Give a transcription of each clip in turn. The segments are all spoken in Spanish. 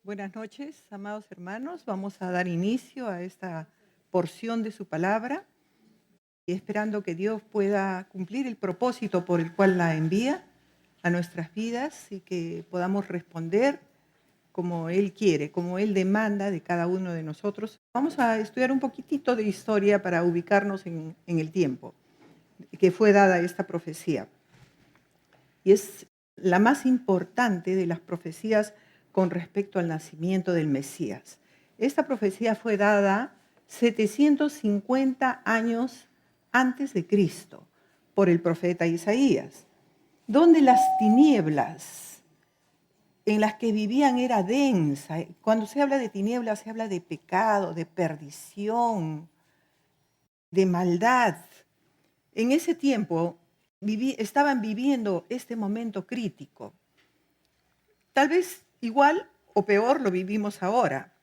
Buenas noches, amados hermanos. Vamos a dar inicio a esta porción de su palabra y esperando que Dios pueda cumplir el propósito por el cual la envía a nuestras vidas y que podamos responder como Él quiere, como Él demanda de cada uno de nosotros. Vamos a estudiar un poquitito de historia para ubicarnos en el tiempo que fue dada esta profecía. Y es la más importante de las profecías con respecto al nacimiento del Mesías. Esta profecía fue dada 750 años antes de Cristo por el profeta Isaías, donde las tinieblas en las que vivían era densa. Cuando se habla de tinieblas, se habla de pecado, de perdición, de maldad. En ese tiempo estaban viviendo este momento crítico. Tal vez igual o peor lo vivimos ahora,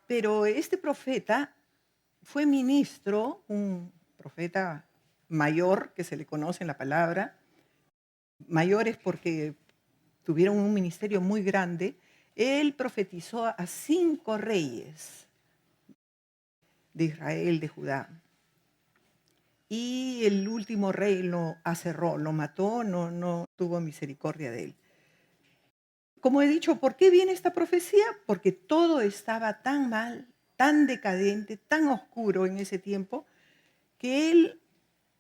pero este profeta fue ministro, un profeta mayor que se le conoce en la palabra, mayores porque tuvieron un ministerio muy grande. Él profetizó a 5 reyes de Israel, de Judá. Y el último rey lo aserró, lo mató, no tuvo misericordia de él. Como he dicho, ¿por qué viene esta profecía? Porque todo estaba tan mal, tan decadente, tan oscuro en ese tiempo, que él,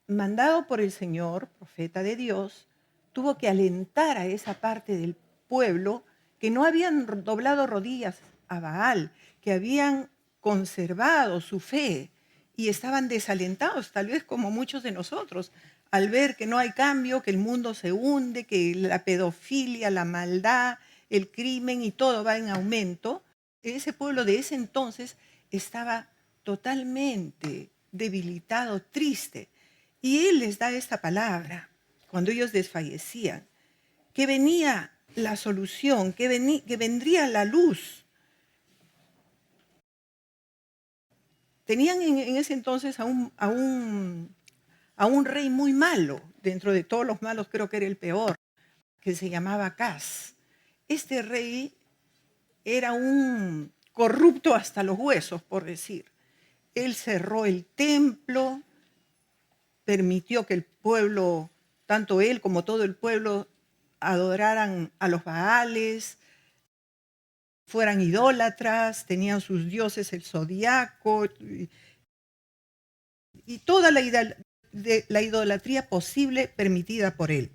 mandado por el Señor, profeta de Dios, tuvo que alentar a esa parte del pueblo que no habían doblado rodillas a Baal, que habían conservado su fe y estaban desalentados, tal vez como muchos de nosotros, al ver que no hay cambio, que el mundo se hunde, que la pedofilia, la maldad, el crimen y todo va en aumento. Ese pueblo de ese entonces estaba totalmente debilitado, triste. Y Él les da esta palabra cuando ellos desfallecían, que venía la solución, que vendría la luz. Tenían en ese entonces a un rey muy malo, dentro de todos los malos creo que era el peor, que se llamaba Acaz. Este rey era un corrupto hasta los huesos, por decir. Él cerró el templo, permitió que el pueblo, tanto él como todo el pueblo, adoraran a los Baales, fueran idólatras, tenían sus dioses el zodiaco y toda la idolatría posible permitida por él.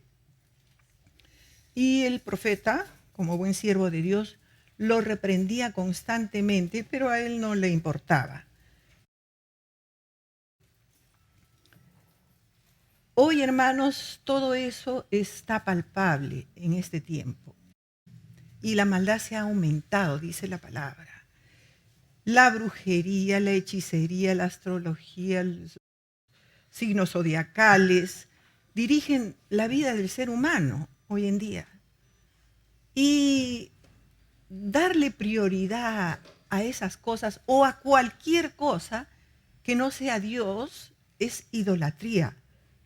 Y el profeta, como buen siervo de Dios, lo reprendía constantemente, pero a él no le importaba. Hoy, hermanos, todo eso está palpable en este tiempo. Y la maldad se ha aumentado, dice la palabra. La brujería, la hechicería, la astrología, los signos zodiacales, dirigen la vida del ser humano hoy en día. Y darle prioridad a esas cosas o a cualquier cosa que no sea Dios es idolatría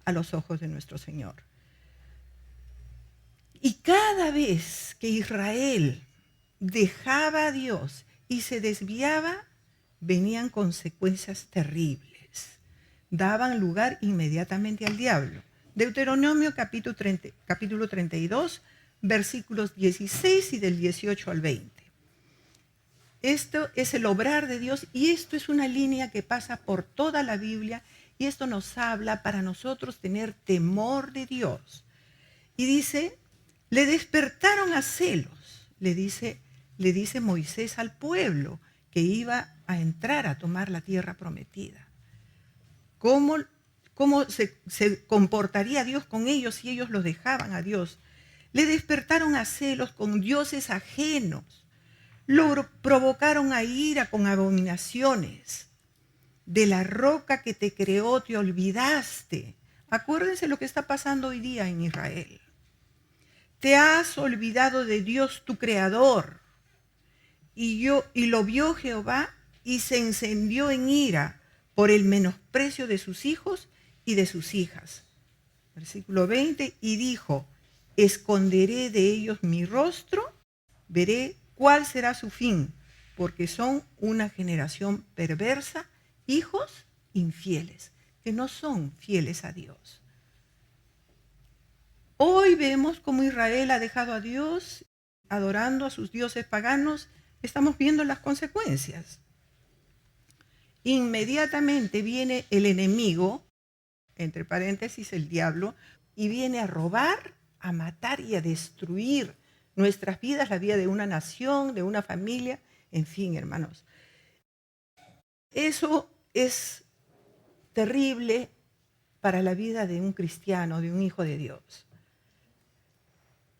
a los ojos de nuestro Señor. Y cada vez que Israel dejaba a Dios y se desviaba, venían consecuencias terribles. Daban lugar inmediatamente al diablo. Deuteronomio capítulo 32, versículos 16 y del 18 al 20. Esto es el obrar de Dios y esto es una línea que pasa por toda la Biblia y esto nos habla para nosotros tener temor de Dios. Y dice, le despertaron a celos, le dice Moisés al pueblo que iba a entrar a tomar la tierra prometida. ¿Cómo se comportaría Dios con ellos si ellos los dejaban a Dios? Le despertaron a celos con dioses ajenos, lo provocaron a ira con abominaciones. De la roca que te creó te olvidaste. Acuérdense lo que está pasando hoy día en Israel. Te has olvidado de Dios tu creador. Y lo vio Jehová y se encendió en ira por el menosprecio de sus hijos y de sus hijas. Versículo 20, y dijo, esconderé de ellos mi rostro, veré ¿cuál será su fin? Porque son una generación perversa, hijos infieles, que no son fieles a Dios. Hoy vemos cómo Israel ha dejado a Dios, adorando a sus dioses paganos. Estamos viendo las consecuencias. Inmediatamente viene el enemigo, entre paréntesis el diablo, y viene a robar, a matar y a destruir nuestras vidas, la vida de una nación, de una familia, en fin, hermanos. Eso es terrible para la vida de un cristiano, de un hijo de Dios.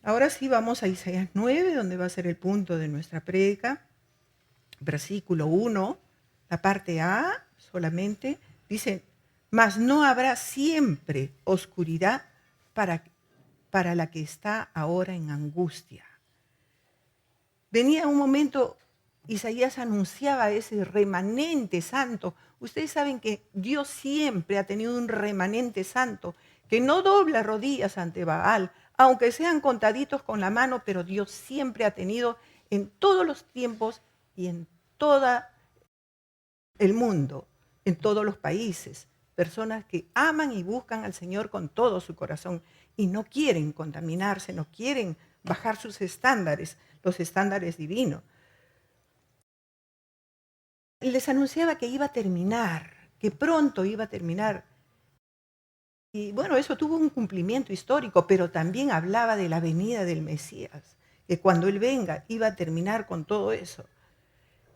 Ahora sí vamos a Isaías 9, donde va a ser el punto de nuestra prédica. Versículo 1, la parte A solamente, dice: mas no habrá siempre oscuridad para la que está ahora en angustia. Venía un momento, Isaías anunciaba ese remanente santo. Ustedes saben que Dios siempre ha tenido un remanente santo que no dobla rodillas ante Baal, aunque sean contaditos con la mano, pero Dios siempre ha tenido en todos los tiempos y en todo el mundo, en todos los países, personas que aman y buscan al Señor con todo su corazón y no quieren contaminarse, no quieren bajar sus estándares, los estándares divinos. Les anunciaba que iba a terminar, que pronto iba a terminar. Y bueno, eso tuvo un cumplimiento histórico, pero también hablaba de la venida del Mesías, que cuando Él venga iba a terminar con todo eso.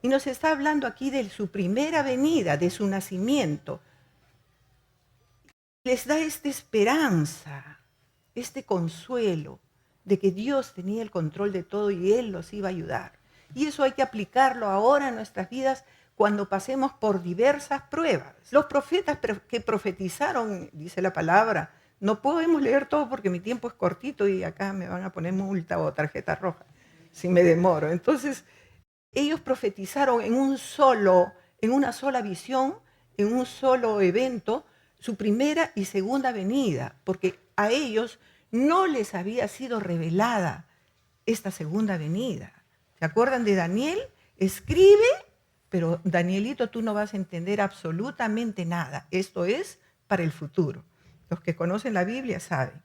Y nos está hablando aquí de su primera venida, de su nacimiento. Les da esta esperanza, este consuelo de que Dios tenía el control de todo y Él los iba a ayudar. Y eso hay que aplicarlo ahora en nuestras vidas cuando pasemos por diversas pruebas. Los profetas que profetizaron, dice la palabra, no podemos leer todo porque mi tiempo es cortito y acá me van a poner multa o tarjeta roja si me demoro. Entonces, ellos profetizaron en una sola visión, en un solo evento, su primera y segunda venida, porque a ellos no les había sido revelada esta segunda venida. ¿Se acuerdan de Daniel? Escribe, pero Danielito, tú no vas a entender absolutamente nada. Esto es para el futuro. Los que conocen la Biblia saben.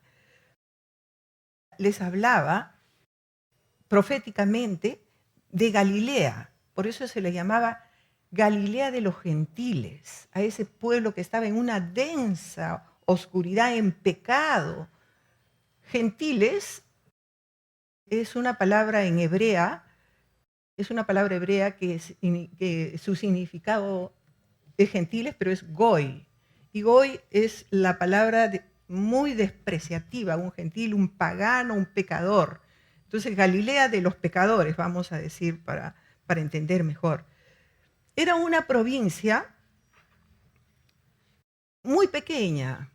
Les hablaba proféticamente de Galilea, por eso se le llamaba Galilea de los gentiles, a ese pueblo que estaba en una densa oscuridad, en pecado. Gentiles es una palabra en hebrea, es una palabra hebrea que su significado es gentiles, pero es goy. Y goy es la palabra muy despreciativa, un gentil, un pagano, un pecador. Entonces, Galilea de los pecadores, vamos a decir para entender mejor. Era una provincia muy pequeña,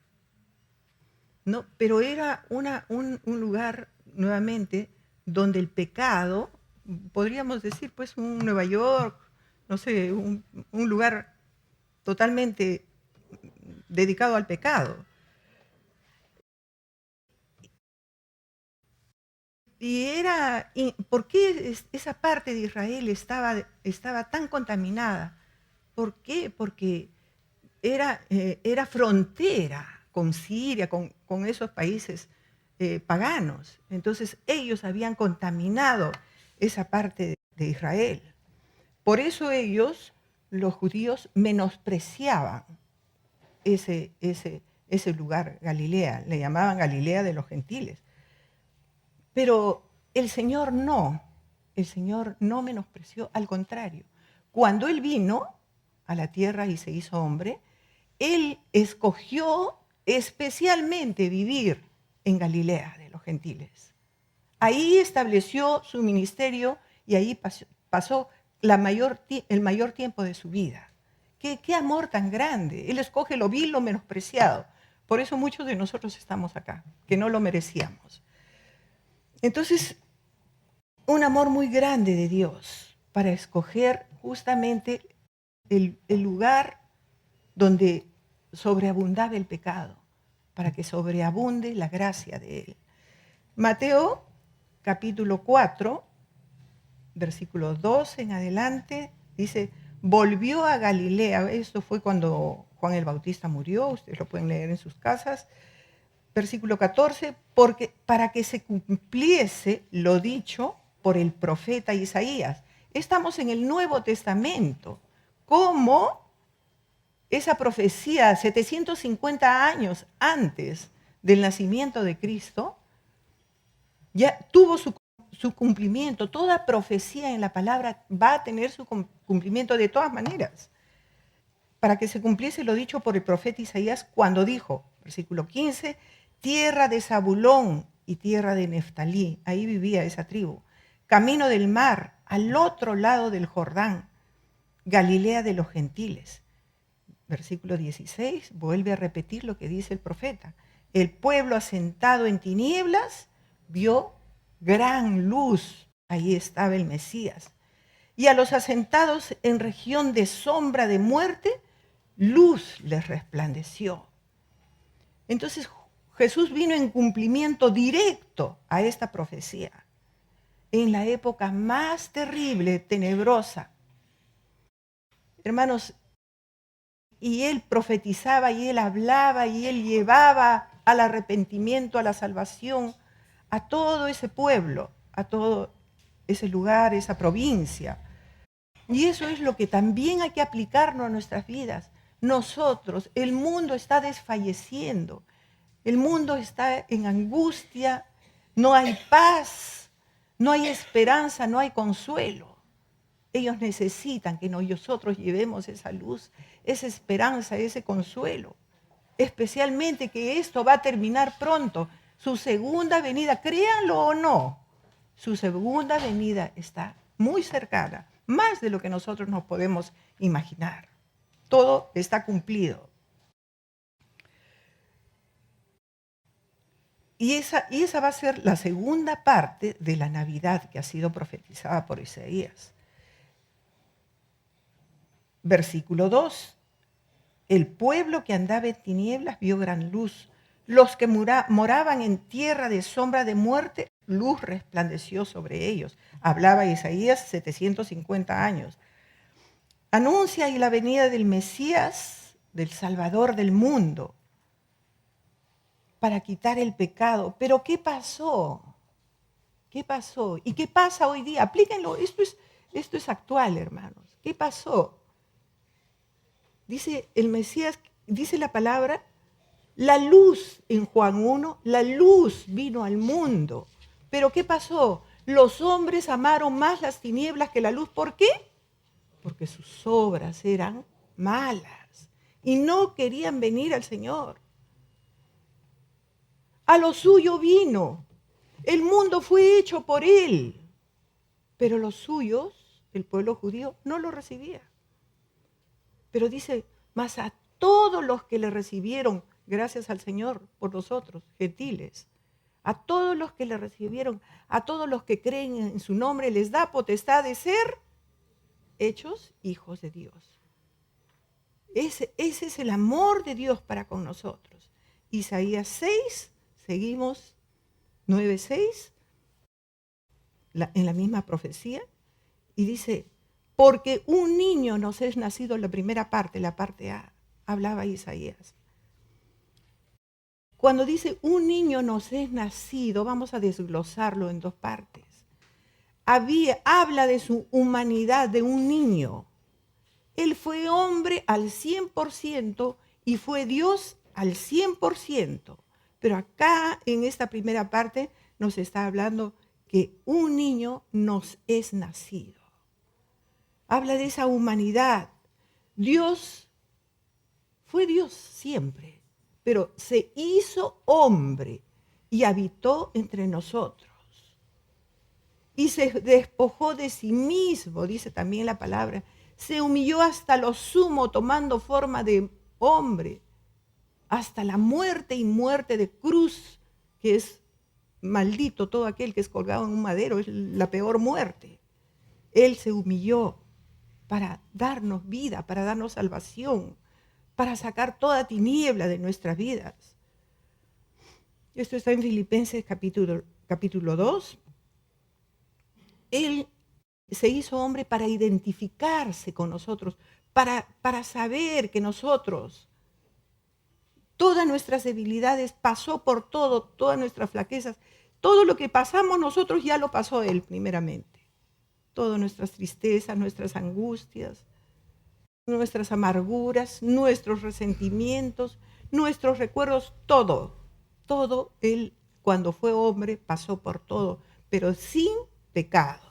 ¿no? Pero era un lugar, nuevamente, donde el pecado, podríamos decir, pues un Nueva York, no sé, un lugar totalmente dedicado al pecado. ¿Por qué esa parte de Israel estaba tan contaminada? ¿Por qué? Porque era frontera con Siria, con esos países paganos. Entonces ellos habían contaminado esa parte de Israel. Por eso ellos, los judíos, menospreciaban ese lugar, Galilea. Le llamaban Galilea de los gentiles. Pero el Señor no menospreció, al contrario. Cuando Él vino a la tierra y se hizo hombre, Él escogió especialmente vivir en Galilea de los gentiles. Ahí estableció su ministerio y ahí pasó el mayor tiempo de su vida. ¿Qué amor tan grande! Él escoge lo vil, lo menospreciado. Por eso muchos de nosotros estamos acá, que no lo merecíamos. Entonces, un amor muy grande de Dios para escoger justamente el lugar donde sobreabundaba el pecado, para que sobreabunde la gracia de Él. Mateo capítulo 4, versículo 2 en adelante, dice, volvió a Galilea. Esto fue cuando Juan el Bautista murió, ustedes lo pueden leer en sus casas. Versículo 14, porque para que se cumpliese lo dicho por el profeta Isaías. Estamos en el Nuevo Testamento. ¿Cómo esa profecía 750 años antes del nacimiento de Cristo ya tuvo su cumplimiento? Toda profecía en la palabra va a tener su cumplimiento de todas maneras. Para que se cumpliese lo dicho por el profeta Isaías cuando dijo, versículo 15, tierra de Zabulón y tierra de Neftalí, ahí vivía esa tribu, camino del mar, al otro lado del Jordán, Galilea de los gentiles. Versículo 16, vuelve a repetir lo que dice el profeta. El pueblo asentado en tinieblas vio gran luz. Ahí estaba el Mesías. Y a los asentados en región de sombra de muerte, luz les resplandeció. Entonces Jesús vino en cumplimiento directo a esta profecía, en la época más terrible, tenebrosa. Hermanos, y él profetizaba, y él hablaba, y él llevaba al arrepentimiento, a la salvación, a todo ese pueblo, a todo ese lugar, esa provincia. Y eso es lo que también hay que aplicarnos a nuestras vidas. Nosotros, el mundo está desfalleciendo, el mundo está en angustia, no hay paz, no hay esperanza, no hay consuelo. Ellos necesitan que nosotros llevemos esa luz, esa esperanza, ese consuelo. Especialmente que esto va a terminar pronto. Su segunda venida, créanlo o no, su segunda venida está muy cercana, más de lo que nosotros nos podemos imaginar. Todo está cumplido. Y esa va a ser la segunda parte de la Navidad que ha sido profetizada por Isaías. Versículo 2. El pueblo que andaba en tinieblas vio gran luz. Los que moraban en tierra de sombra de muerte, luz resplandeció sobre ellos. Hablaba Isaías 750 años. Anuncia ahí la venida del Mesías, del Salvador del mundo, para quitar el pecado. Pero ¿qué pasó? ¿Qué pasó? ¿Y qué pasa hoy día? Aplíquenlo, esto es actual, hermanos. ¿Qué pasó? Dice el Mesías, dice la palabra, la luz en Juan 1, la luz vino al mundo. Pero ¿qué pasó? Los hombres amaron más las tinieblas que la luz. ¿Por qué? Porque sus obras eran malas y no querían venir al Señor. A lo suyo vino. El mundo fue hecho por él. Pero los suyos, el pueblo judío, no lo recibía. Pero dice, mas a todos los que le recibieron, gracias al Señor por nosotros, gentiles, a todos los que le recibieron, a todos los que creen en su nombre, les da potestad de ser hechos hijos de Dios. Ese es el amor de Dios para con nosotros. Isaías 6, seguimos 9:6, en la misma profecía, y dice, porque un niño nos es nacido, la primera parte, la parte A, hablaba Isaías. Cuando dice un niño nos es nacido, vamos a desglosarlo en dos partes. Habla de su humanidad de un niño. Él fue hombre al 100% y fue Dios al 100%. Pero acá, en esta primera parte, nos está hablando que un niño nos es nacido. Habla de esa humanidad. Dios fue Dios siempre, pero se hizo hombre y habitó entre nosotros. Y se despojó de sí mismo, dice también la palabra. Se humilló hasta lo sumo, tomando forma de hombre, hasta la muerte y muerte de cruz, que es maldito todo aquel que es colgado en un madero, es la peor muerte. Él se humilló para darnos vida, para darnos salvación, para sacar toda tiniebla de nuestras vidas. Esto está en Filipenses capítulo 2. Él se hizo hombre para identificarse con nosotros, para saber que nosotros, todas nuestras debilidades, pasó por todo, todas nuestras flaquezas, todo lo que pasamos nosotros ya lo pasó Él primeramente. Todas nuestras tristezas, nuestras angustias, nuestras amarguras, nuestros resentimientos, nuestros recuerdos, todo Él cuando fue hombre pasó por todo, pero sin pecado.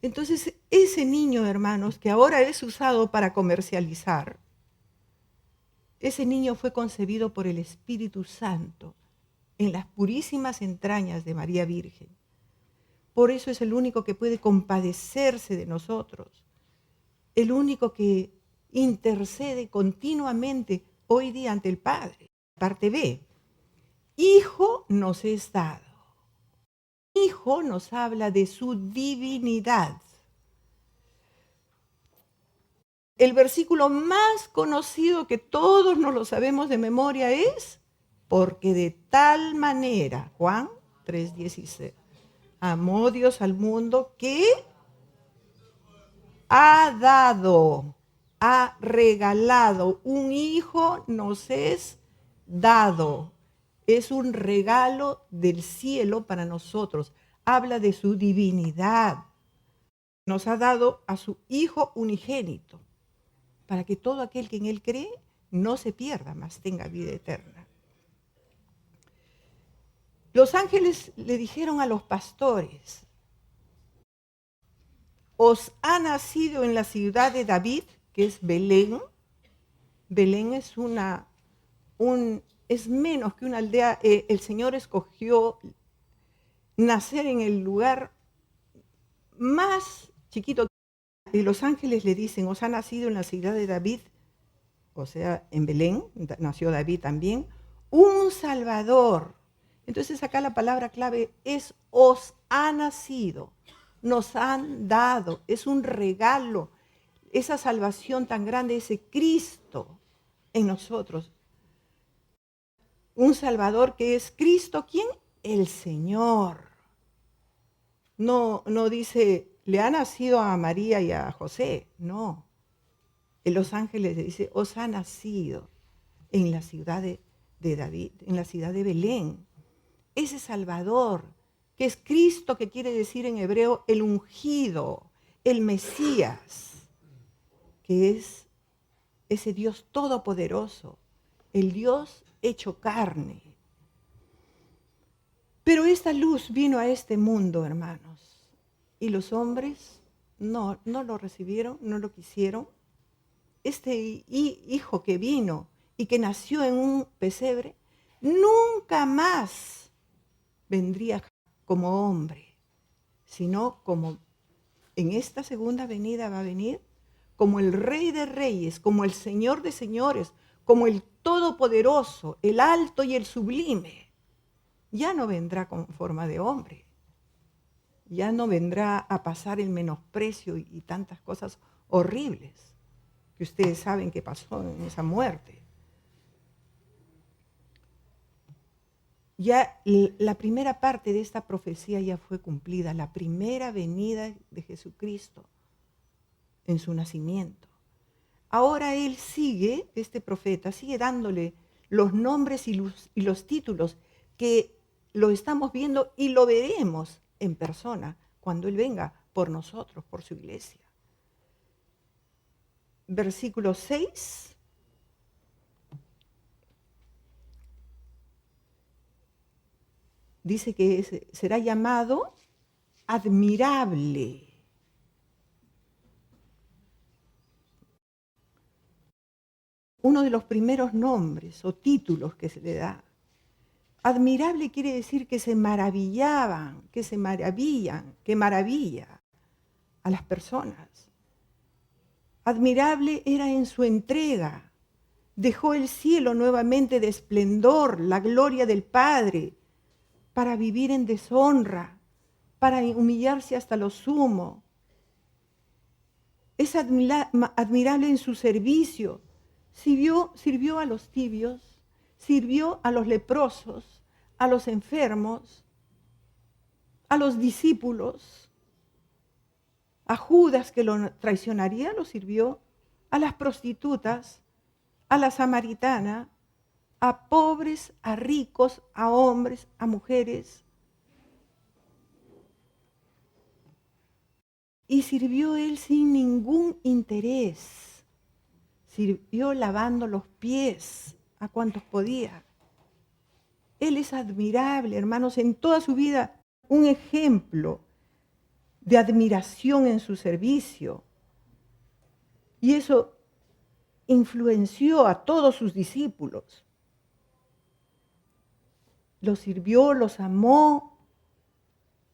Entonces, ese niño, hermanos, que ahora es usado para comercializar, ese niño fue concebido por el Espíritu Santo en las purísimas entrañas de María Virgen. Por eso es el único que puede compadecerse de nosotros, el único que intercede continuamente hoy día ante el Padre. Parte B, Hijo nos es dado. Hijo nos habla de su divinidad. El versículo más conocido que todos nos lo sabemos de memoria es, porque de tal manera, Juan 3:16, amó Dios al mundo que ha dado, ha regalado, un hijo nos es dado. Es un regalo del cielo para nosotros. Habla de su divinidad. Nos ha dado a su Hijo unigénito, para que todo aquel que en Él cree no se pierda, mas tenga vida eterna. Los ángeles le dijeron a los pastores, os ha nacido en la ciudad de David, que es Belén. Belén es es menos que una aldea. El Señor escogió nacer en el lugar más chiquito. Y los ángeles le dicen, os ha nacido en la ciudad de David, o sea, en Belén, nació David también, un Salvador. Entonces acá la palabra clave es os ha nacido, nos han dado, es un regalo, esa salvación tan grande, ese Cristo en nosotros. Un Salvador que es Cristo, ¿quién? El Señor. No dice, le ha nacido a María y a José, no. En los ángeles le dice, os ha nacido en la ciudad de David, en la ciudad de Belén. Ese Salvador, que es Cristo, que quiere decir en hebreo el ungido, el Mesías, que es ese Dios todopoderoso, el Dios hecho carne. Pero esta luz vino a este mundo, hermanos, y los hombres no lo recibieron, no lo quisieron. Este hijo que vino y que nació en un pesebre, nunca más vendría como hombre, sino como en esta segunda venida va a venir como el Rey de Reyes, como el Señor de Señores, como el Todopoderoso, el Alto y el Sublime. Ya no vendrá con forma de hombre, ya no vendrá a pasar el menosprecio y tantas cosas horribles que ustedes saben que pasó en esa muerte. Ya la primera parte de esta profecía ya fue cumplida, la primera venida de Jesucristo en su nacimiento. Ahora él sigue, este profeta, sigue dándole los nombres y los títulos que lo estamos viendo y lo veremos en persona cuando él venga por nosotros, por su iglesia. Versículo 6. Dice que será llamado admirable. Uno de los primeros nombres o títulos que se le da. Admirable quiere decir que se maravillaban, que maravilla a las personas. Admirable era en su entrega. Dejó el cielo nuevamente de esplendor, la gloria del Padre, para vivir en deshonra, para humillarse hasta lo sumo. Es admirable en su servicio. Sirvió a los tibios, sirvió a los leprosos, a los enfermos, a los discípulos, a Judas que lo traicionaría, lo sirvió, a las prostitutas, a la samaritana, a pobres, a ricos, a hombres, a mujeres. Y sirvió él sin ningún interés. Sirvió lavando los pies a cuantos podía. Él es admirable, hermanos, en toda su vida, un ejemplo de admiración en su servicio. Y eso influenció a todos sus discípulos. Los sirvió, los amó,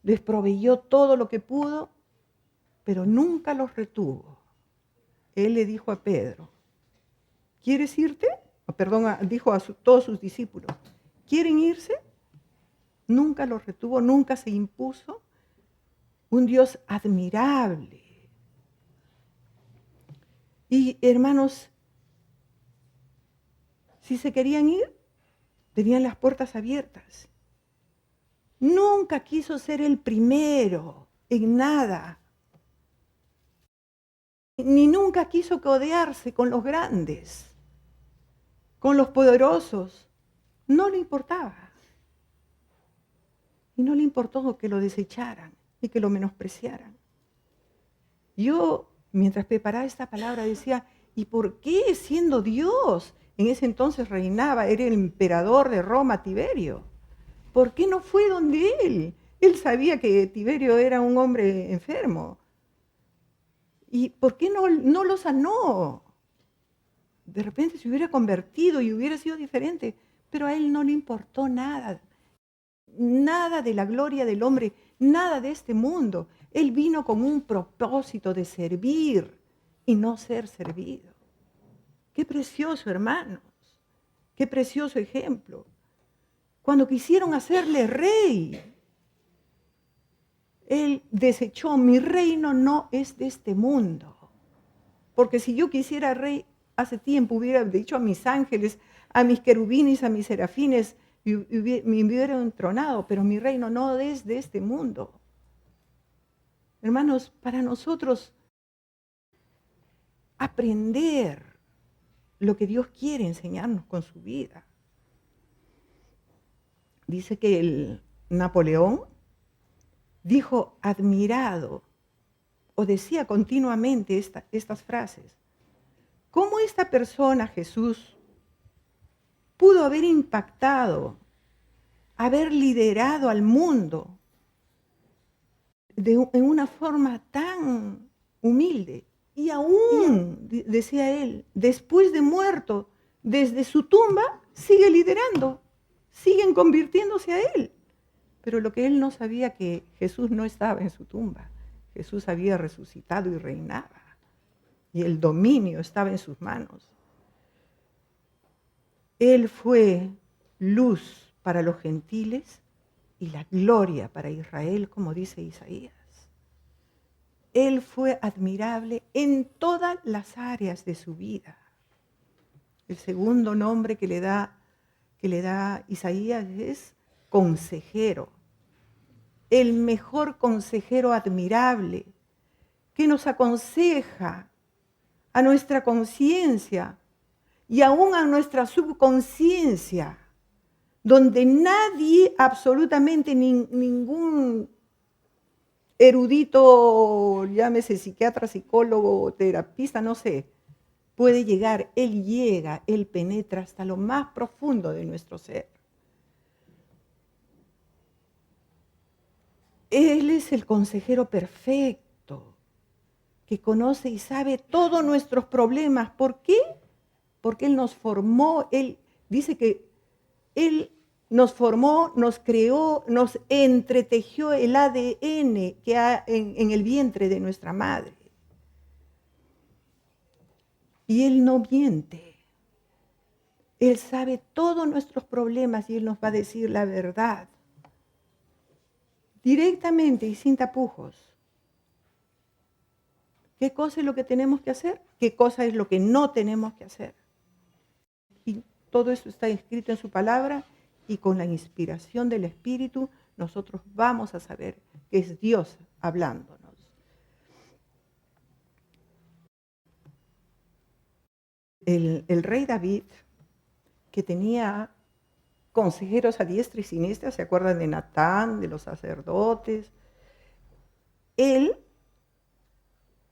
les proveyó todo lo que pudo, pero nunca los retuvo. Él le dijo a Pedro, ¿quieres irte? Dijo a todos sus discípulos, ¿quieren irse? Nunca los retuvo, nunca se impuso. Un Dios admirable. Y hermanos, si se querían ir, tenían las puertas abiertas. Nunca quiso ser el primero en nada. Ni nunca quiso codearse con los grandes, con los poderosos. No le importaba. Y no le importó que lo desecharan y que lo menospreciaran. Yo, mientras preparaba esta palabra, decía, ¿y por qué siendo Dios? En ese entonces reinaba, era el emperador de Roma, Tiberio. ¿Por qué no fue donde él? Él sabía que Tiberio era un hombre enfermo. ¿Y por qué no lo sanó? De repente se hubiera convertido y hubiera sido diferente, pero a él no le importó nada. Nada de la gloria del hombre, nada de este mundo. Él vino con un propósito de servir y no ser servido. Qué precioso, hermanos. Qué precioso ejemplo. Cuando quisieron hacerle rey, él desechó, mi reino no es de este mundo. Porque si yo quisiera rey, hace tiempo hubiera dicho a mis ángeles, a mis querubines, a mis serafines, me hubieran entronado, pero mi reino no es de este mundo. Hermanos, para nosotros aprender lo que Dios quiere enseñarnos con su vida. Dice que el Napoleón dijo admirado, o decía continuamente estas frases. ¿Cómo esta persona, Jesús, pudo haber impactado, haber liderado al mundo en una forma tan humilde? Y aún, decía él, después de muerto, desde su tumba, sigue liderando, siguen convirtiéndose a él. Pero lo que él no sabía que Jesús no estaba en su tumba. Jesús había resucitado y reinaba. Y el dominio estaba en sus manos. Él fue luz para los gentiles y la gloria para Israel, como dice Isaías. Él fue admirable en todas las áreas de su vida. El segundo nombre que le da Isaías es consejero. El mejor consejero admirable que nos aconseja a nuestra conciencia y aún a nuestra subconsciencia, donde nadie, absolutamente ningún erudito, llámese psiquiatra, psicólogo, terapista, no sé, puede llegar. Él llega, Él penetra hasta lo más profundo de nuestro ser. Él es el consejero perfecto, que conoce y sabe todos nuestros problemas. ¿Por qué? Porque Él nos formó, Él dice que Él nos formó, nos creó, nos entretejió el ADN que hay en el vientre de nuestra madre. Y Él no miente. Él sabe todos nuestros problemas y Él nos va a decir la verdad. Directamente y sin tapujos. ¿Qué cosa es lo que tenemos que hacer? ¿Qué cosa es lo que no tenemos que hacer? Y todo eso está escrito en su palabra y con la inspiración del Espíritu nosotros vamos a saber que es Dios hablándonos. El rey David, que tenía consejeros a diestra y siniestra, ¿se acuerdan de Natán, de los sacerdotes? Él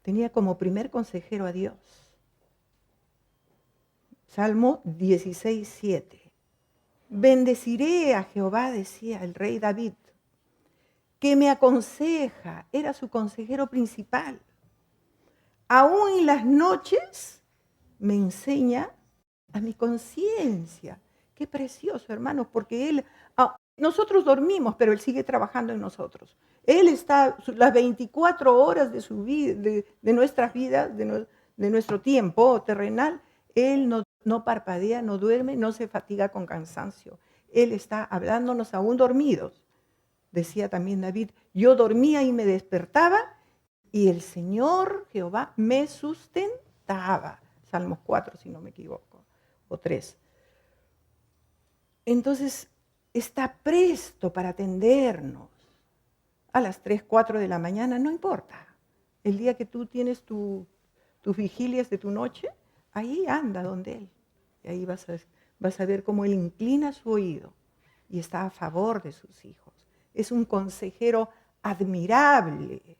tenía como primer consejero a Dios. Salmo 16:7. Bendeciré a Jehová, decía el rey David, que me aconseja, era su consejero principal. Aún en las noches me enseña a mi conciencia. Qué precioso, hermanos, porque nosotros dormimos, pero Él sigue trabajando en nosotros. Él está las 24 horas de su vida, de nuestras vidas, de nuestro tiempo terrenal. Él no parpadea, no duerme, no se fatiga con cansancio. Él está hablándonos aún dormidos. Decía también David, yo dormía y me despertaba y el Señor Jehová me sustentaba. Salmos 4, si no me equivoco, o 3. Entonces, está presto para atendernos. A las 3, 4 de la mañana, no importa. El día que tú tienes tus vigilias de tu noche, ahí anda donde Él. Y ahí vas a ver cómo Él inclina su oído y está a favor de sus hijos. Es un consejero admirable.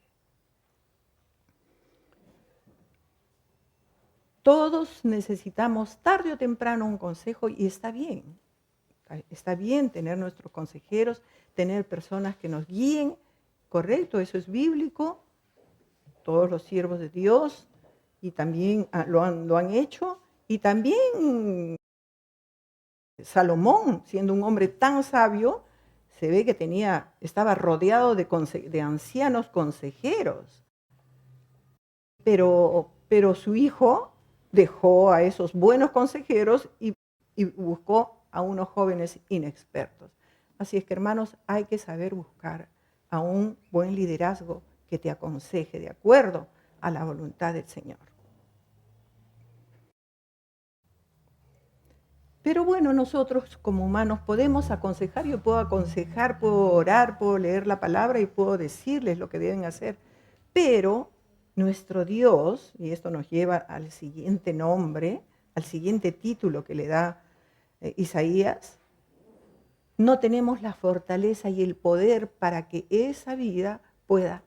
Todos necesitamos tarde o temprano un consejo y está bien. Está bien tener nuestros consejeros, tener personas que nos guíen. Correcto, eso es bíblico. Todos los siervos de Dios y también lo han hecho. Y también Salomón, siendo un hombre tan sabio, se ve que estaba rodeado de ancianos consejeros. Pero su hijo dejó a esos buenos consejeros y buscó a unos jóvenes inexpertos. Así es que, hermanos, hay que saber buscar a un buen liderazgo que te aconseje de acuerdo a la voluntad del Señor. Pero bueno, nosotros como humanos podemos aconsejar, yo puedo aconsejar, puedo orar, puedo leer la palabra y puedo decirles lo que deben hacer, pero nuestro Dios, y esto nos lleva al siguiente nombre, al siguiente título que le da Isaías, no tenemos la fortaleza y el poder para que esa vida pueda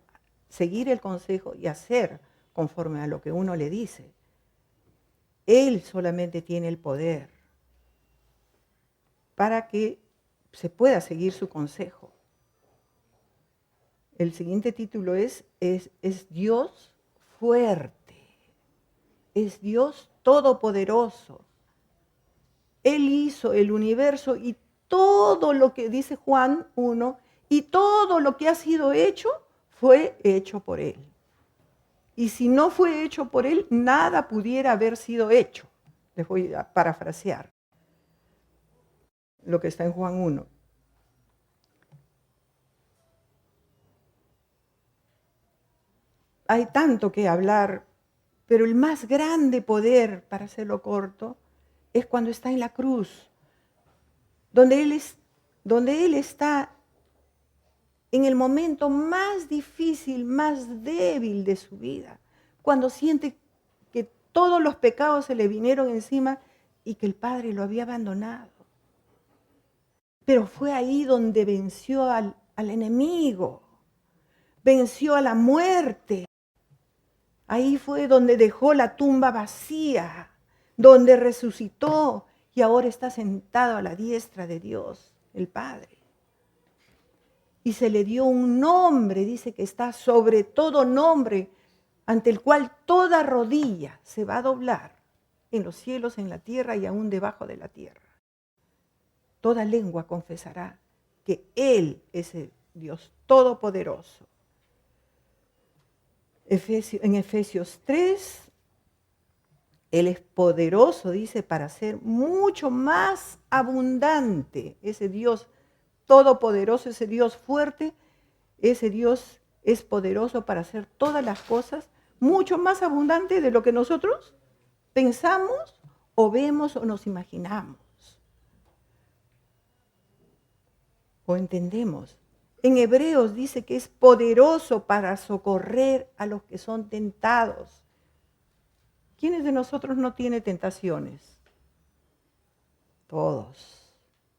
seguir el consejo y hacer conforme a lo que uno le dice. Él solamente tiene el poder para que se pueda seguir su consejo. El siguiente título es Dios fuerte, es Dios todopoderoso. Él hizo el universo y todo lo que dice Juan 1, y todo lo que ha sido hecho fue hecho por Él. Y si no fue hecho por Él, nada pudiera haber sido hecho. Les voy a parafrasear lo que está en Juan 1. Hay tanto que hablar, pero el más grande poder, para hacerlo corto, es cuando está en la cruz, donde Él está en el momento más difícil, más débil de su vida, cuando siente que todos los pecados se le vinieron encima y que el Padre lo había abandonado. Pero fue ahí donde venció al enemigo, venció a la muerte. Ahí fue donde dejó la tumba vacía, donde resucitó y ahora está sentado a la diestra de Dios, el Padre. Y se le dio un nombre, dice que está sobre todo nombre, ante el cual toda rodilla se va a doblar, en los cielos, en la tierra y aún debajo de la tierra. Toda lengua confesará que Él es el Dios todopoderoso. En Efesios 3, Él es poderoso, dice, para ser mucho más abundante. Ese Dios todopoderoso, ese Dios fuerte, ese Dios es poderoso para hacer todas las cosas mucho más abundante de lo que nosotros pensamos o vemos o nos imaginamos o entendemos. En Hebreos dice que es poderoso para socorrer a los que son tentados. ¿Quiénes de nosotros no tiene tentaciones? Todos.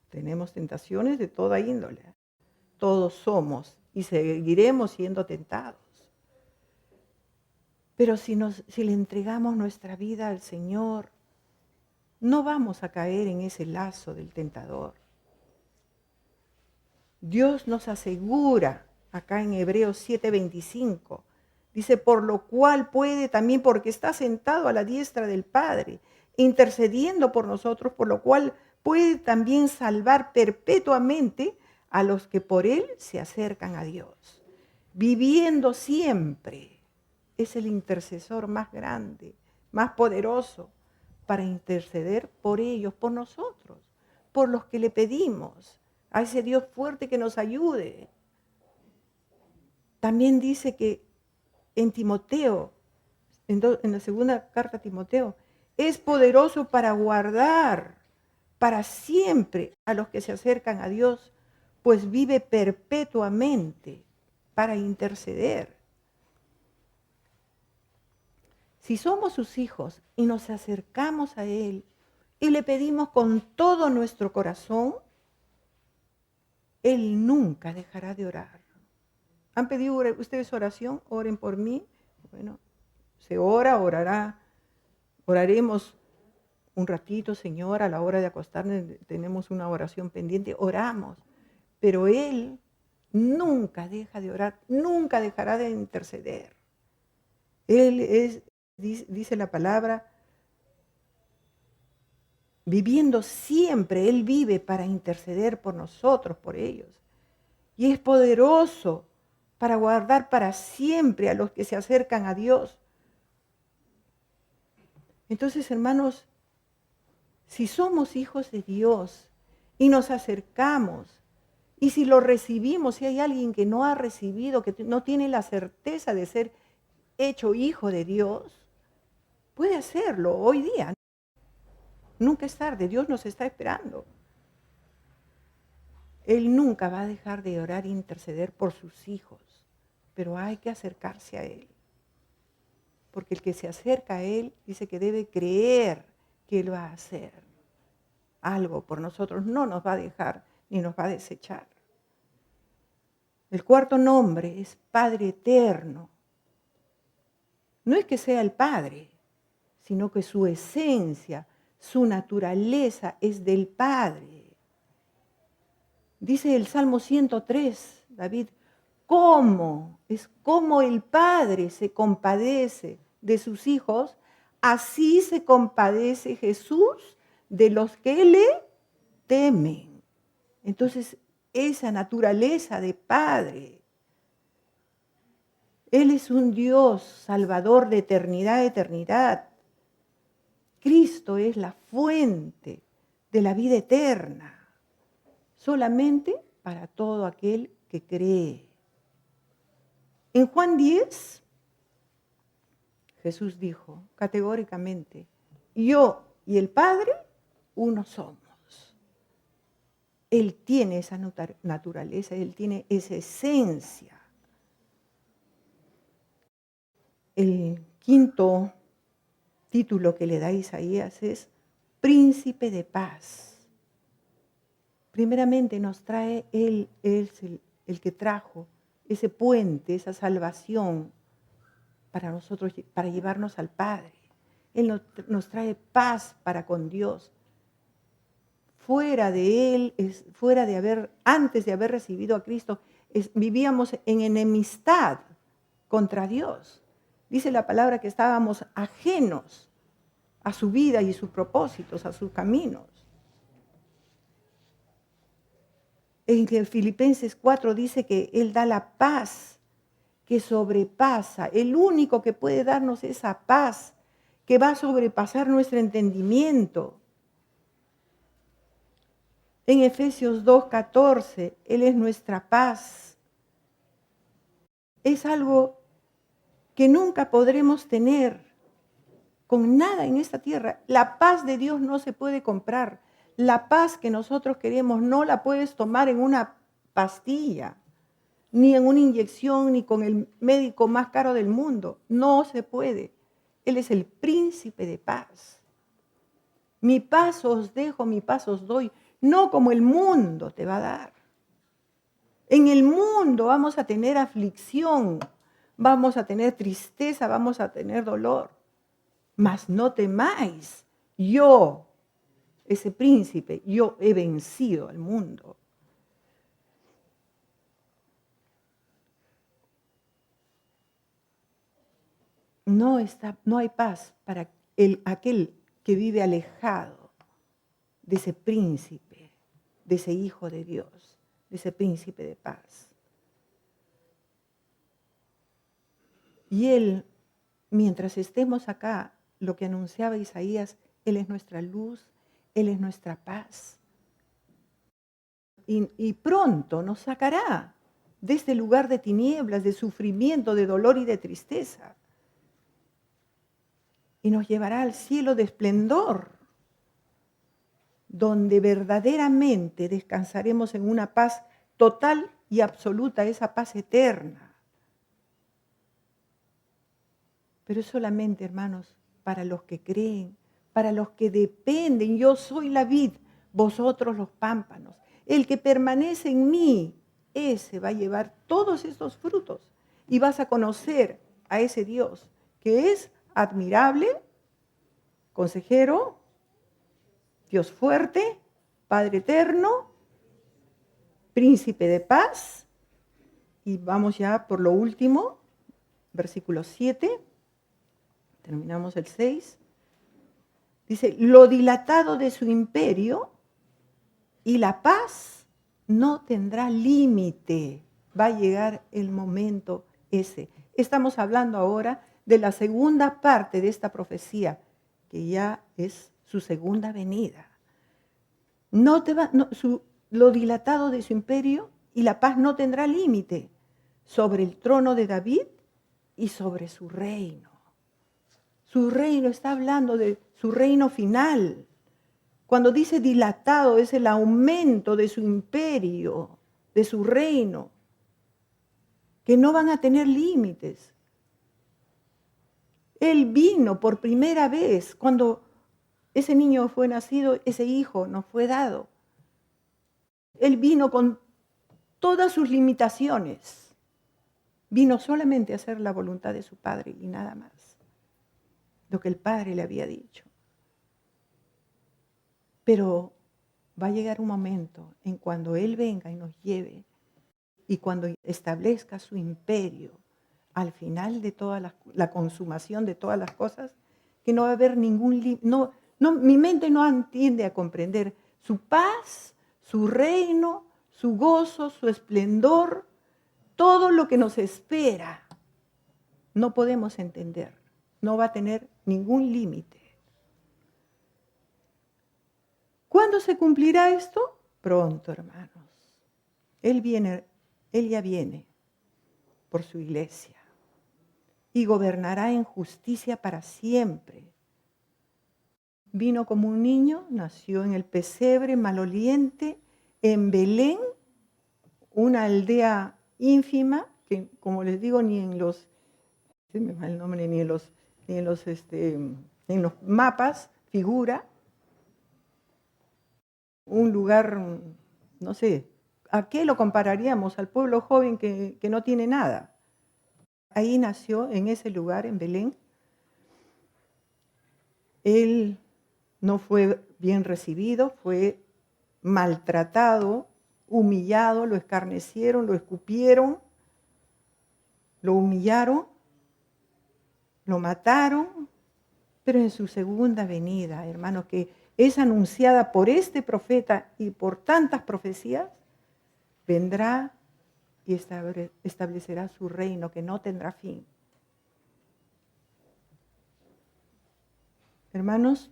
Tenemos tentaciones de toda índole. Todos somos y seguiremos siendo tentados. Pero si le entregamos nuestra vida al Señor, no vamos a caer en ese lazo del tentador. Dios nos asegura, acá en Hebreos 7:25, dice, por lo cual puede también, porque está sentado a la diestra del Padre, intercediendo por nosotros, por lo cual puede también salvar perpetuamente a los que por Él se acercan a Dios. Viviendo siempre, es el intercesor más grande, más poderoso, para interceder por ellos, por nosotros, por los que le pedimos a ese Dios fuerte que nos ayude. También dice que en Timoteo, en la segunda carta a Timoteo, es poderoso para guardar para siempre a los que se acercan a Dios, pues vive perpetuamente para interceder. Si somos sus hijos y nos acercamos a Él y le pedimos con todo nuestro corazón, Él nunca dejará de orar. ¿Han pedido ustedes oración? Oren por mí. Bueno, se oraremos un ratito, Señor, a la hora de acostarnos tenemos una oración pendiente, oramos. Pero Él nunca deja de orar, nunca dejará de interceder. Él es, dice la palabra, viviendo siempre, Él vive para interceder por nosotros, por ellos. Y es poderoso para guardar para siempre a los que se acercan a Dios. Entonces, hermanos, si somos hijos de Dios y nos acercamos, y si lo recibimos, si hay alguien que no ha recibido, que no tiene la certeza de ser hecho hijo de Dios, puede hacerlo hoy día. Nunca es tarde, Dios nos está esperando. Él nunca va a dejar de orar e interceder por sus hijos, pero hay que acercarse a Él. Porque el que se acerca a Él dice que debe creer que Él va a hacer algo por nosotros, no nos va a dejar ni nos va a desechar. El cuarto nombre es Padre Eterno. No es que sea el Padre, sino que su esencia, su naturaleza es del Padre. Dice el Salmo 103, David, ¿cómo? Es como el Padre se compadece de sus hijos, así se compadece Jesús de los que le temen. Entonces, esa naturaleza de Padre. Él es un Dios salvador de eternidad a eternidad. Cristo es la fuente de la vida eterna, solamente para todo aquel que cree. En Juan 10, Jesús dijo categóricamente, yo y el Padre uno somos. Él tiene esa naturaleza, Él tiene esa esencia. El quinto título que le da Isaías es Príncipe de Paz. Primeramente nos trae Él es el que trajo ese puente, esa salvación para nosotros, para llevarnos al Padre. Él nos trae paz para con Dios. Fuera de Él, antes de haber recibido a Cristo, vivíamos en enemistad contra Dios. Dice la palabra que estábamos ajenos a su vida y sus propósitos, a sus caminos. En Filipenses 4 dice que Él da la paz que sobrepasa. El único que puede darnos esa paz que va a sobrepasar nuestro entendimiento. En Efesios 2:14, Él es nuestra paz. Es algo que nunca podremos tener con nada en esta tierra. La paz de Dios no se puede comprar. La paz que nosotros queremos no la puedes tomar en una pastilla. ni en una inyección, ni con el médico más caro del mundo. No se puede. Él es el príncipe de paz. Mi paz os dejo, mi paz os doy, no como el mundo te va a dar. En el mundo vamos a tener aflicción, vamos a tener tristeza, vamos a tener dolor. Mas no temáis, yo, ese príncipe, yo he vencido al mundo. No hay paz para aquel que vive alejado de ese príncipe, de ese hijo de Dios, de ese príncipe de paz. Y Él, mientras estemos acá, lo que anunciaba Isaías, Él es nuestra luz, Él es nuestra paz. Y pronto nos sacará de este lugar de tinieblas, de sufrimiento, de dolor y de tristeza. Y nos llevará al cielo de esplendor, donde verdaderamente descansaremos en una paz total y absoluta, esa paz eterna. Pero es solamente, hermanos, para los que creen, para los que dependen. Yo soy la vid, vosotros los pámpanos. El que permanece en mí, ese va a llevar todos estos frutos. Y vas a conocer a ese Dios que es admirable, consejero, Dios fuerte, Padre eterno, príncipe de paz. Y vamos ya por lo último, versículo 7. Terminamos el 6. Dice, lo dilatado de su imperio y la paz no tendrá límite. Va a llegar el momento ese. Estamos hablando ahora de la segunda parte de esta profecía, que ya es su segunda venida. Lo dilatado de su imperio y la paz no tendrá límite sobre el trono de David y sobre su reino. Su reino, está hablando de su reino final. Cuando dice dilatado, es el aumento de su imperio, de su reino, que no van a tener límites. Él vino por primera vez cuando ese niño fue nacido, ese hijo nos fue dado. Él vino con todas sus limitaciones. Vino solamente a hacer la voluntad de su Padre y nada más. Lo que el Padre le había dicho. Pero va a llegar un momento en cuando Él venga y nos lleve y cuando establezca su imperio al final de toda la consumación de todas las cosas, que no va a haber ningún límite. Mi mente no entiende a comprender su paz, su reino, su gozo, su esplendor, todo lo que nos espera. No podemos entender. No va a tener ningún límite. ¿Cuándo se cumplirá esto? Pronto, hermanos. Él ya viene por su iglesia y gobernará en justicia para siempre. Vino como un niño, nació en el pesebre maloliente, en Belén, una aldea ínfima, que como les digo, ni en los, se me va el nombre, ni en los mapas figura. Un lugar, no sé, ¿a qué lo compararíamos? Al pueblo joven que no tiene nada. Ahí nació, en ese lugar, en Belén. Él no fue bien recibido, fue maltratado, humillado, lo escarnecieron, lo escupieron, lo humillaron, lo mataron, pero en su segunda venida, hermanos, que es anunciada por este profeta y por tantas profecías, vendrá y establecerá su reino que no tendrá fin. Hermanos,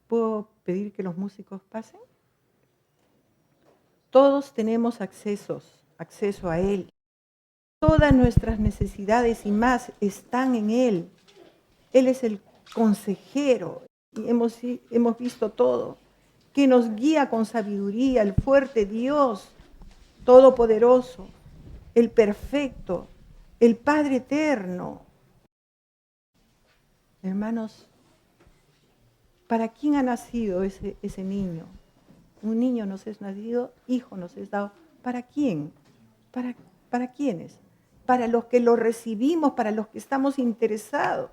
¿puedo pedir que los músicos pasen? Todos tenemos acceso a Él. Todas nuestras necesidades y más están en Él. Él es el consejero. Y hemos visto todo, que nos guía con sabiduría, el fuerte Dios, todopoderoso. el perfecto, el Padre eterno. Hermanos, ¿para quién ha nacido ese niño? Un niño nos es nacido, hijo nos es dado. ¿Para quién? ¿Para quiénes? Para los que lo recibimos, para los que estamos interesados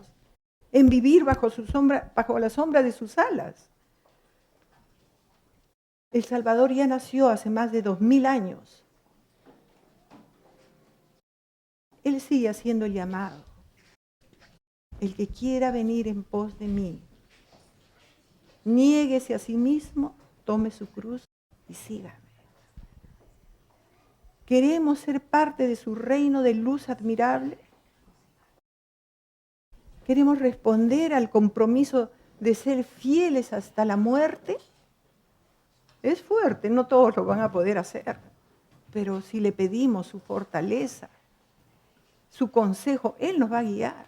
en vivir bajo su sombra, bajo la sombra de sus alas. El Salvador ya nació hace más de 2000 años. Él sigue haciendo el llamado. El que quiera venir en pos de mí, niéguese a sí mismo, tome su cruz y sígame. ¿Queremos ser parte de su reino de luz admirable? ¿Queremos responder al compromiso de ser fieles hasta la muerte? Es fuerte, no todos lo van a poder hacer, pero si le pedimos su fortaleza, su consejo, Él nos va a guiar.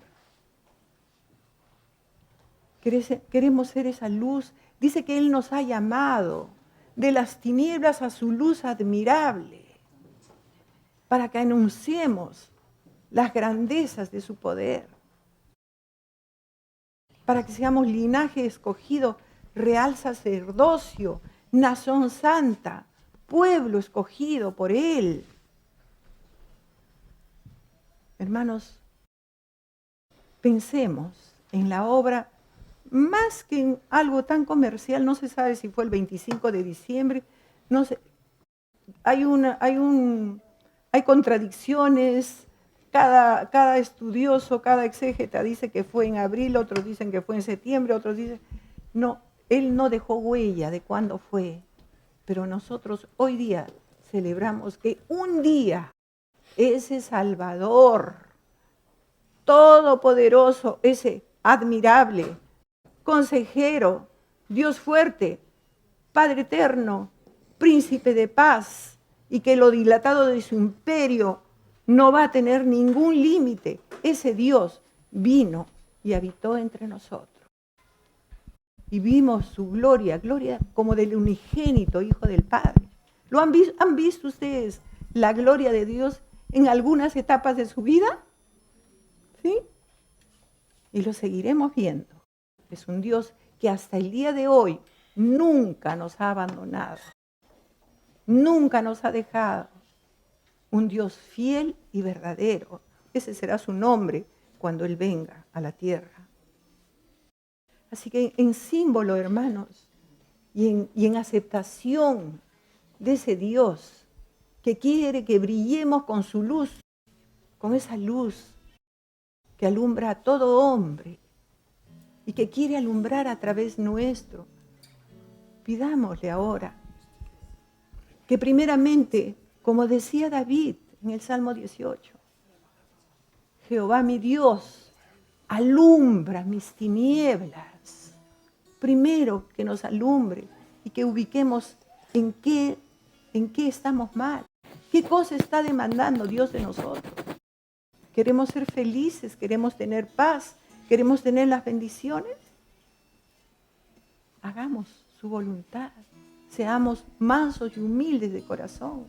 Queremos ser esa luz. Dice que Él nos ha llamado de las tinieblas a su luz admirable, para que anunciemos las grandezas de su poder, para que seamos linaje escogido, real sacerdocio, nación santa, pueblo escogido por Él. Hermanos, pensemos en la obra, más que en algo tan comercial. No se sabe si fue el 25 de diciembre, no sé, hay contradicciones. Cada estudioso, cada exégeta dice que fue en abril, otros dicen que fue en septiembre, otros dicen... No, Él no dejó huella de cuándo fue, pero nosotros hoy día celebramos que un día ese Salvador todopoderoso, ese admirable, consejero, Dios fuerte, Padre eterno, príncipe de paz, y que lo dilatado de su imperio no va a tener ningún límite. Ese Dios vino y habitó entre nosotros. Y vimos su gloria, gloria como del unigénito Hijo del Padre. ¿Han visto ustedes la gloria de Dios en algunas etapas de su vida? ¿Sí? Y lo seguiremos viendo. Es un Dios que hasta el día de hoy nunca nos ha abandonado. Nunca nos ha dejado. Un Dios fiel y verdadero. Ese será su nombre cuando Él venga a la tierra. Así que en símbolo, hermanos, y en aceptación de ese Dios que quiere que brillemos con su luz, con esa luz que alumbra a todo hombre y que quiere alumbrar a través nuestro, pidámosle ahora que primeramente, como decía David en el Salmo 18, Jehová mi Dios, alumbra mis tinieblas. Primero que nos alumbre y que ubiquemos en qué estamos mal, qué cosa está demandando Dios de nosotros. ¿Queremos ser felices? ¿Queremos tener paz? ¿Queremos tener las bendiciones? Hagamos su voluntad. Seamos mansos y humildes de corazón.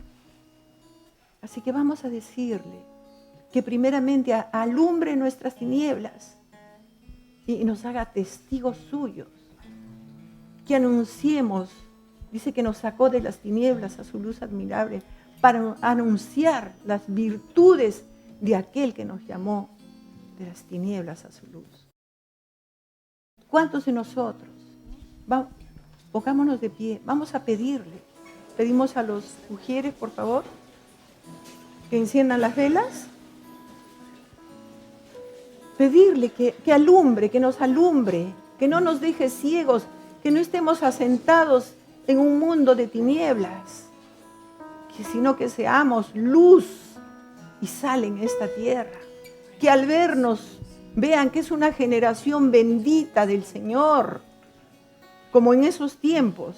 Así que vamos a decirle que primeramente alumbre nuestras tinieblas y nos haga testigos suyos. Que anunciemos, dice que nos sacó de las tinieblas a su luz admirable, para anunciar las virtudes de aquel que nos llamó de las tinieblas a su luz. ¿Cuántos de nosotros? Pongámonos de pie, vamos a pedirle. Pedimos a los ujieres, por favor, que enciendan las velas. Pedirle que alumbre, que nos alumbre, que no nos deje ciegos, que no estemos asentados en un mundo de tinieblas, sino que seamos luz y sal en esta tierra. Que al vernos vean que es una generación bendita del Señor, como en esos tiempos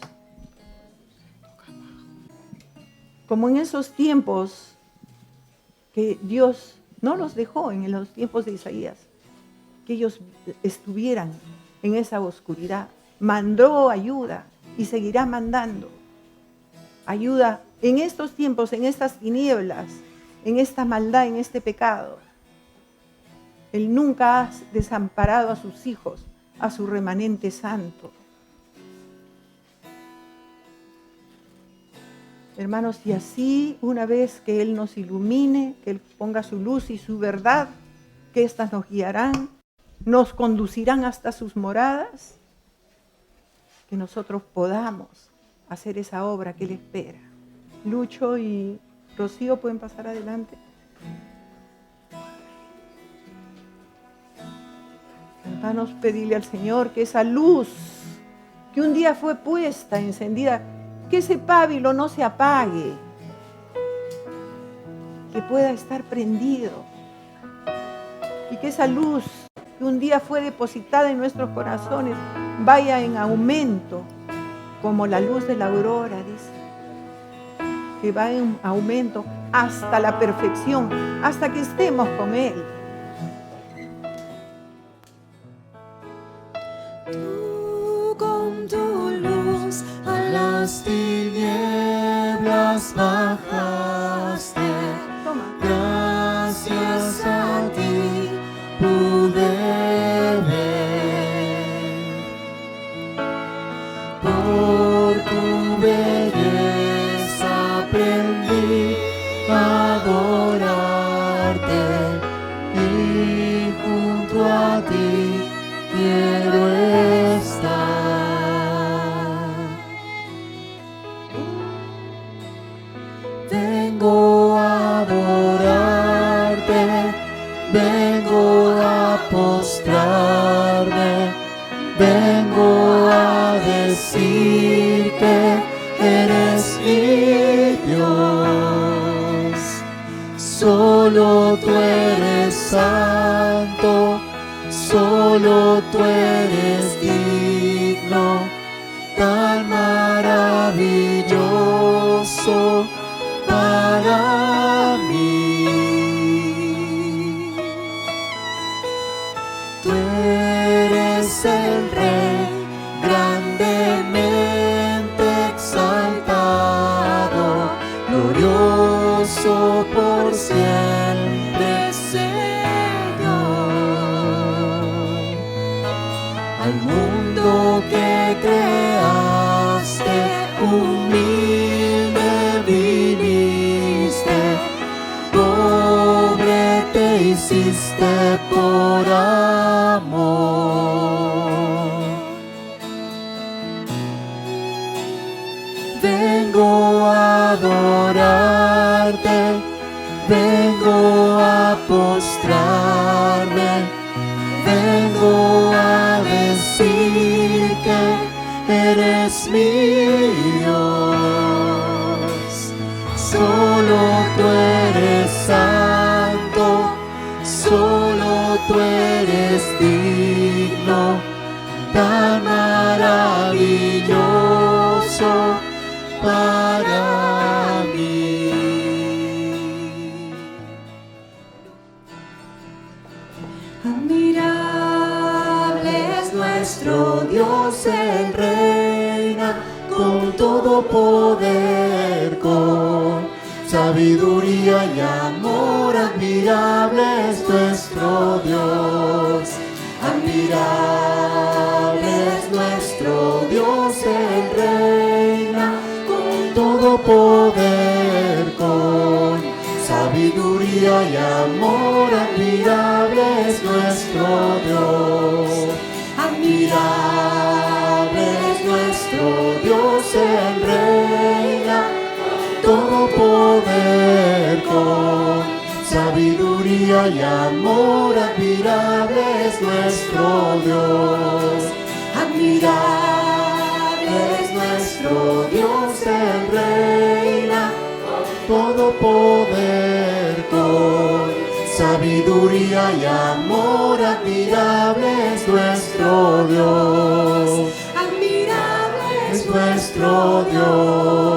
que Dios no los dejó en los tiempos de Isaías, que ellos estuvieran en esa oscuridad. Mandó ayuda y seguirá mandando ayuda en estos tiempos, en estas tinieblas, en esta maldad, en este pecado. Él nunca ha desamparado a sus hijos, a su remanente santo. Hermanos, y así una vez que Él nos ilumine, que Él ponga su luz y su verdad, que éstas nos guiarán, nos conducirán hasta sus moradas, que nosotros podamos hacer esa obra que Él espera. Lucho y Rocío, ¿pueden pasar adelante? Hermanos, pedirle al Señor que esa luz que un día fue puesta, encendida, que ese pábilo no se apague, que pueda estar prendido y que esa luz que un día fue depositada en nuestros corazones vaya en aumento, como la luz de la aurora, dice, que va en aumento hasta la perfección, hasta que estemos con Él. Tú con tu luz a las tinieblas bajaste. Toma. Gracias a ti pude ver. Por tu belleza aprendí a adorarte y junto a ti quiero estar. Vengo a adorarte, vengo a postrarme, vengo a decir que eres mi Dios. Solo tú eres santo, solo tú eres digno, tan maravilloso para mí. Tú eres el Rey, grandemente exaltado, glorioso por siempre, Señor. Al mundo que creaste, humilde viniste, pobre te hiciste por amor. Vengo a adorarte, vengo a postrarme, vengo a decir que eres mi Dios. Solo tú eres santo, solo tú eres digno, tan maravilloso para mí. Admirable es nuestro Dios, Él reina con todo poder, con sabiduría y amor. Admirable es nuestro Dios, admirable es nuestro Dios, Él reina con todo poder, con sabiduría y amor. Admirable es nuestro Dios, admirable es nuestro Dios, Él reina todo poder, con sabiduría y amor. Admirable es nuestro Dios, admirable es nuestro Dios, Él reina todo poder, con sabiduría y amor. Admirable es nuestro Dios, admirable es nuestro Dios.